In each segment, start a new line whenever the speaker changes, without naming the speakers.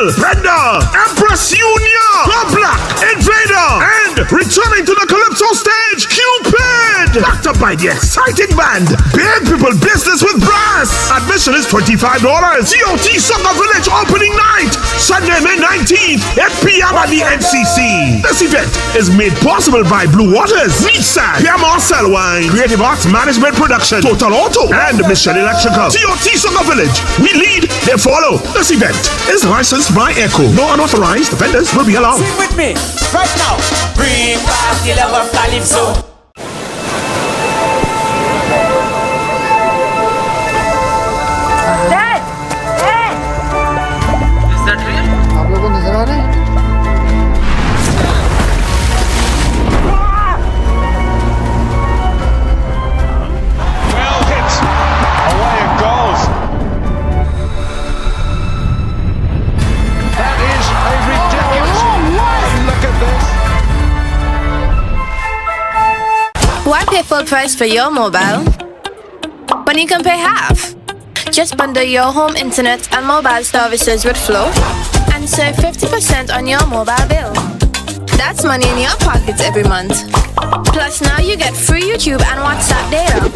Evil, Brenda, Empress Junior, Club Black, Invader, and returning to the Calypso stage, Cupid. Backed up by the exciting band, Big People Business with Brass. Admission is $25. COT Soccer Village opening night, Sunday, May 19th, 8 p.m. at the NCC. This event is made possible by Blue Waters, Nissan, Pierre Marcel Wine, Creative Arts Management Production, Total Auto, and Mission Electrical. COT Soccer Village, we lead, they follow. This event is licensed by Echo. No unauthorized vendors will be allowed.
Sing with me right now. Bring back the love of Calypso.
Dad! Dad!
Is that real?
आप लोगों को नजर आ रहे हैं?
Well hit. Away it goes. That is a ridiculous. Look at this.
Why pay full price for your mobile when you can pay half? Just bundle your home internet and mobile services with Flow and save 50% on your mobile bill. That's money in your pockets every month. Plus now you get free YouTube and WhatsApp data.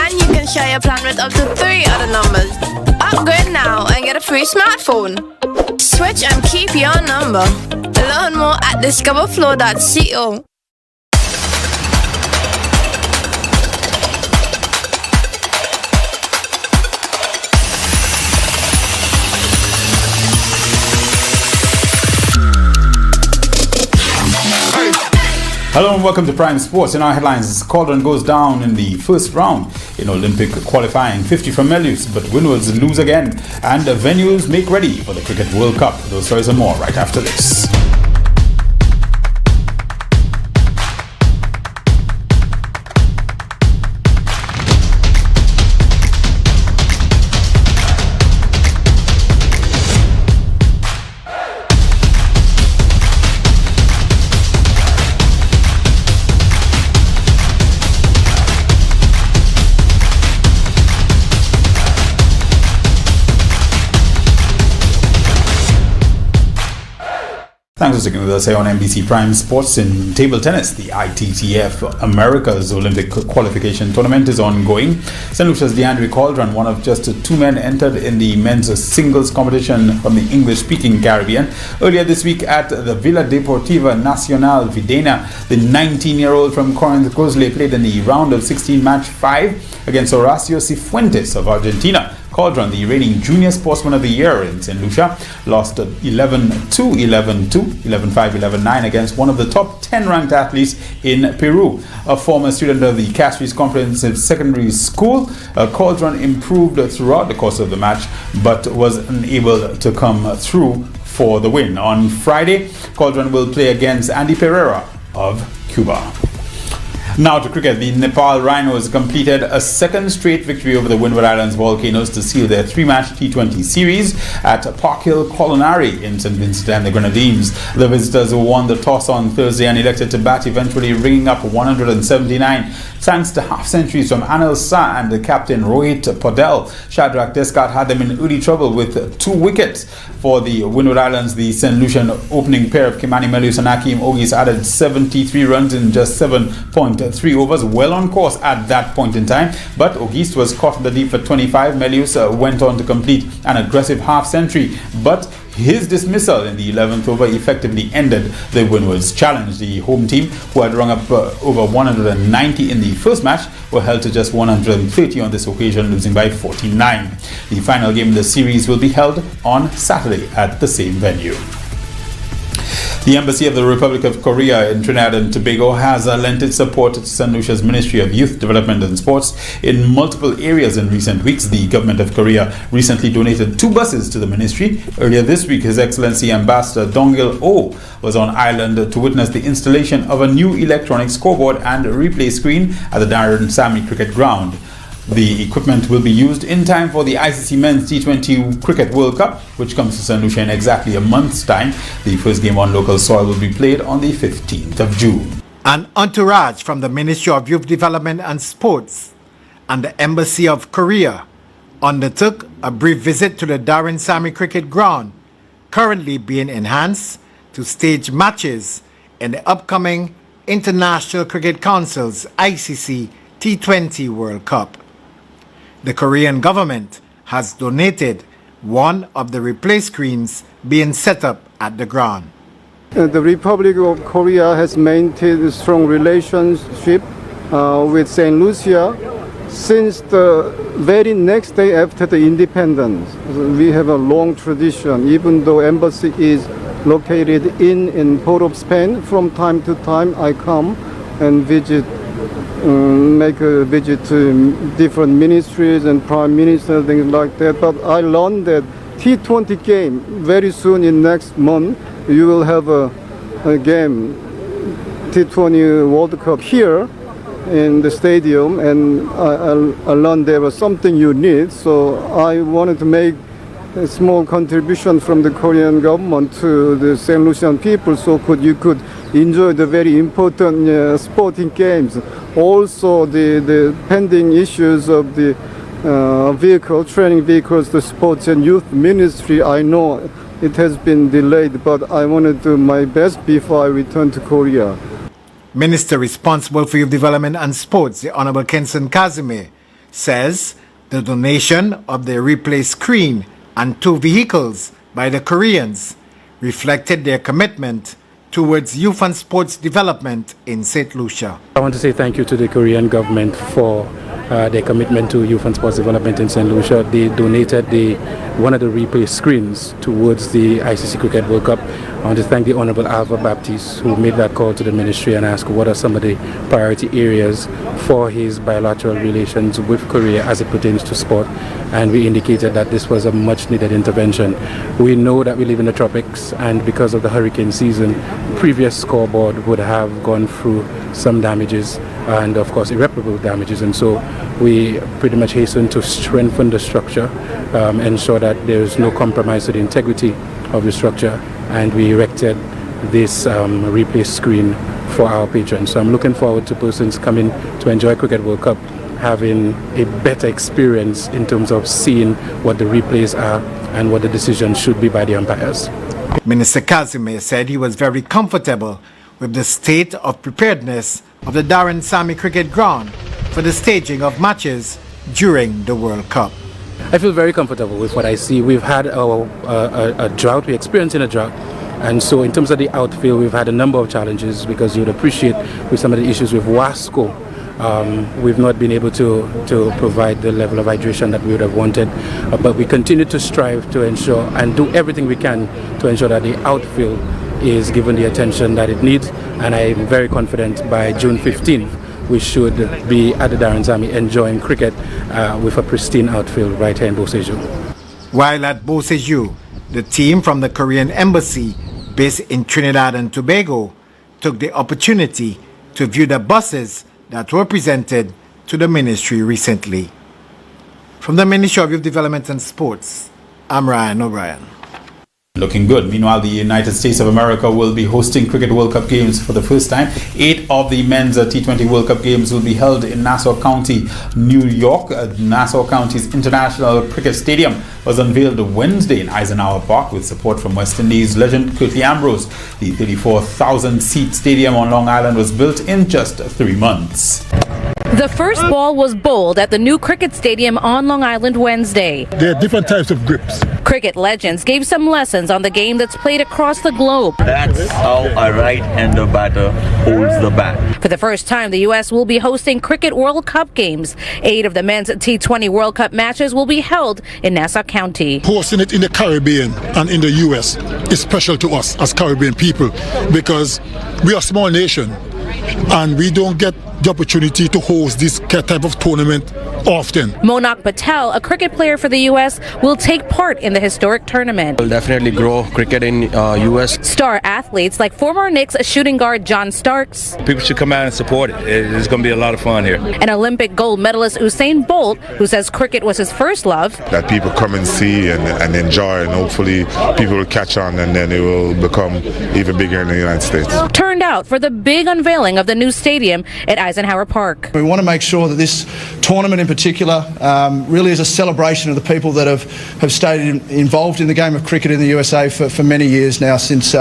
And you can share your plan with up to 3 other numbers. Upgrade now and get a free smartphone. Switch and keep your number. Learn more at discoverflow.co.
Hello and welcome to Prime Sports. In our headlines, Cauldron goes down in the first round in Olympic qualifying, 50 from Melius, but Windwards lose again, and venues make ready for the Cricket World Cup. Those stories and more right after this. Thanks for sticking with us here on NBC Prime Sports. In table tennis, the ITTF America's Olympic qualification tournament is ongoing. St. Lucia's DeAndre Cauldron, one of just 2 men entered in the men's singles competition from the English-speaking Caribbean. Earlier this week at the Villa Deportiva Nacional Videna, the 19-year-old from Corinth Gozle played in the round of 16 match 5 against Horacio Cifuentes of Argentina. Cauldron, the reigning Junior Sportsman of the Year in St. Lucia, lost 11-2, 11-2, 11-5, 11-9 against one of the top 10 ranked athletes in Peru. A former student of the Castries Comprehensive Secondary School, Cauldron improved throughout the course of the match but was unable to come through for the win. On Friday, Cauldron will play against Andy Pereira of Cuba. Now to cricket, the Nepal Rhinos completed a second straight victory over the Windward Islands Volcanoes to seal their 3-match T20 series at Park Hill Colonary in St. Vincent and the Grenadines. The visitors won the toss on Thursday and elected to bat, eventually ringing up 179 thanks to half-centuries from Anil Shah and the captain Rohit Podell. Shadrach Descart had them in early trouble with 2 wickets. For the Windward Islands, the St. Lucian opening pair of Kimani Melius and Akeem Ogis added 73 runs in just 7.3 overs, well on course at that point in time. But Ogis was caught in the deep for 25. Melius went on to complete an aggressive half-century, but his dismissal in the 11th over effectively ended the Windwards challenge. The home team, who had rung up over 190 in the first match, were held to just 130 on this occasion, losing by 49. The final game in the series will be held on Saturday at the same venue. The Embassy of the Republic of Korea in Trinidad and Tobago has lent its support to St. Lucia's Ministry of Youth Development and Sports in multiple areas in recent weeks. The government of Korea recently donated 2 buses to the ministry. Earlier this week, His Excellency Ambassador Dongil Oh was on island to witness the installation of a new electronic scoreboard and replay screen at the Darren Sammy Cricket Ground. The equipment will be used in time for the ICC Men's T20 Cricket World Cup, which comes to St. Lucia in exactly a month's time. The first game on local soil will be played on the 15th of June.
An entourage from the Ministry of Youth Development and Sports and the Embassy of Korea
undertook a brief visit to the Darren Sammy Cricket Ground, currently being enhanced to stage matches in the upcoming International Cricket Council's ICC T20 World Cup. The Korean government has donated one of the replay screens being set up at the ground.
The Republic of Korea has maintained a strong relationship with St. Lucia since the very next day after the independence. We have a long tradition, even though embassy is located in Port of Spain. From time to time I come and make a visit to different ministries and prime minister, things like that. But I learned that T20 game very soon in next month you will have a game, T20 World Cup here in the stadium, and I learned there was something you need, so I wanted to make a small contribution from the Korean government to the St. Lucian people, so you could enjoy the very important sporting games. Also the pending issues of the training vehicles, the sports and youth ministry, I know it has been delayed, but I want to do my best before I return to Korea.
Minister responsible for Youth Development and Sports, the Honorable Kenson Kazime, says the donation of the replay screen and 2 vehicles by the Koreans reflected their commitment towards youth and sports development in St. Lucia.
I want to say thank you to the Korean government for their commitment to youth and sports development in St. Lucia. They donated one of the replay screens towards the ICC Cricket World Cup. I want to thank the Honorable Alva Baptiste, who made that call to the ministry and asked what are some of the priority areas for his bilateral relations with Korea as it pertains to sport. And we indicated that this was a much needed intervention. We know that we live in the tropics, and because of the hurricane season, previous scoreboard would have gone through some damages, and of course irreparable damages, and so we pretty much hastened to strengthen the structure, ensure that there is no compromise to the integrity of the structure, and we erected this replay screen for our patrons. So I'm looking forward to persons coming to enjoy Cricket World Cup having a better experience in terms of seeing what the replays are and what the decisions should be by the umpires.
Minister Kazime said he was very comfortable with the state of preparedness of the Darren Sammy Cricket Ground for the staging of matches during the World Cup.
I feel very comfortable with what I see. We've had a drought, we're experiencing a drought, and so in terms of the outfield we've had a number of challenges, because you'd appreciate with some of the issues with Wasco, we've not been able to provide the level of hydration that we would have wanted, but we continue to strive to ensure and do everything we can to ensure that the outfield is given the attention that it needs, and I am very confident by June 15th we should be at the Darren Sammy enjoying cricket with a pristine outfield right here in Boseju.
While at Boseju, the team from the Korean embassy based in Trinidad and Tobago took the opportunity to view the buses that were presented to the ministry recently. From the Ministry of Youth Development and Sports, I'm Ryan O'Brien.
Looking good. Meanwhile, the United States of America will be hosting Cricket World Cup games for the first time. 8 of the men's T20 World Cup games will be held in Nassau County, New York. Nassau County's International Cricket Stadium was unveiled Wednesday in Eisenhower Park with support from West Indies legend Curtly Ambrose. The 34,000-seat stadium on Long Island was built in just 3 months.
The first ball was bowled at the new cricket stadium on Long Island Wednesday.
There are different types of grips.
Cricket legends gave some lessons on the game that's played across the globe.
That's how a right-hander batter holds the bat.
For the first time, the U.S. will be hosting Cricket World Cup games. 8 of the men's T20 World Cup matches will be held in Nassau County.
Hosting it in the Caribbean and in the U.S. is special to us as Caribbean people, because we are a small nation and we don't get the opportunity to host this type of tournament often.
Monak Patel, a cricket player for the U.S., will take part in the historic tournament.
We'll definitely grow cricket in U.S.
Star athletes like former Knicks shooting guard John Starks.
People should come out and support it. It's going to be a lot of fun here.
And Olympic gold medalist Usain Bolt, who says cricket was his first love.
That people come and see and enjoy, and hopefully people will catch on, and then it will become even bigger in the United States.
Turned out for the big unveiling of the new stadium at Eisenhower Park.
We want to make sure that this tournament in particular really is a celebration of the people that have stayed involved in the game of cricket in the USA for many years now, since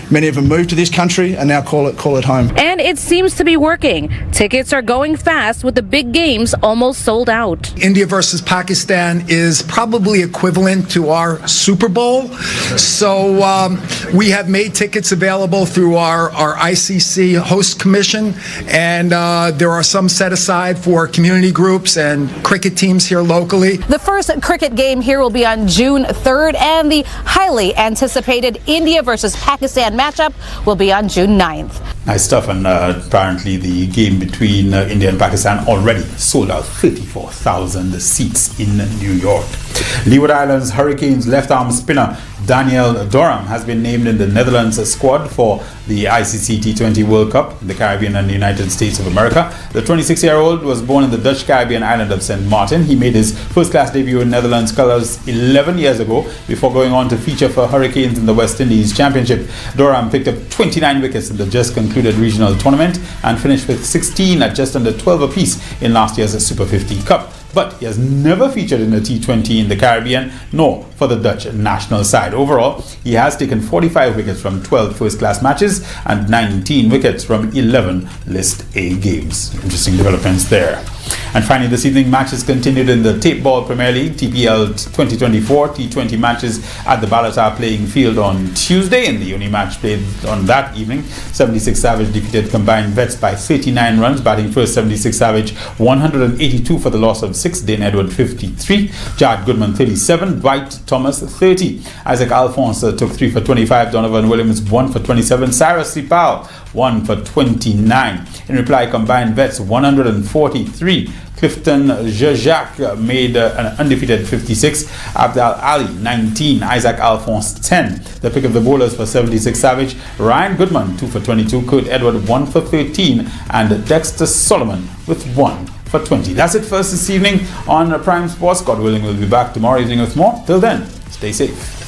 many of them moved to this country and now call it home.
And it seems to be working. Tickets are going fast with the big games almost sold out.
India versus Pakistan is probably equivalent to our Super Bowl. So we have made tickets available through our ICC host commission, and there are some set aside for community groups and cricket teams here locally.
The first cricket game here will be on June 3rd, and the highly anticipated India versus Pakistan matchup will be on June 9th.
Nice stuff, and apparently the game between India and Pakistan already sold out 34,000 seats in New York. Leeward Islands Hurricanes left-arm spinner Daniel Dorham has been named in the Netherlands squad for the ICC T20 World Cup in the Caribbean and the United States of America. The 26-year-old was born in the Dutch Caribbean island of St. Martin. He made his first-class debut in Netherlands colours 11 years ago before going on to feature for Hurricanes in the West Indies Championship. Dorham picked up 29 wickets in the just concluded regional tournament and finished with 16 at just under 12 apiece in last year's Super 50 Cup. But he has never featured in a T20 in the Caribbean, nor for the Dutch national side. Overall, he has taken 45 wickets from 12 first-class matches and 19 wickets from 11 List A games. Interesting developments there. And finally, this evening, matches continued in the Tape Ball Premier League TPL 2024. T20 matches at the Balatar playing field on Tuesday, and the only match played on that evening. 76 Savage defeated Combined Vets by 39 runs. Batting first, 76 Savage 182 for the loss of 6. Dane Edward 53. Jad Goodman 37. Dwight Thomas 30. Isaac Alphonse took 3 for 25. Donovan Williams 1 for 27. Cyrus Sipal 1 for 29. In reply, Combined Vets 143. Clifton Jejak made an undefeated 56. Abdal Ali 19. Isaac Alphonse 10. The pick of the bowlers for 76 Savage: Ryan Goodman 2 for 22. Kurt Edward 1 for 13. And Dexter Solomon with 1 for 20. That's it for us this evening on Prime Sports. God willing, we'll be back tomorrow evening with more. Till then, stay safe.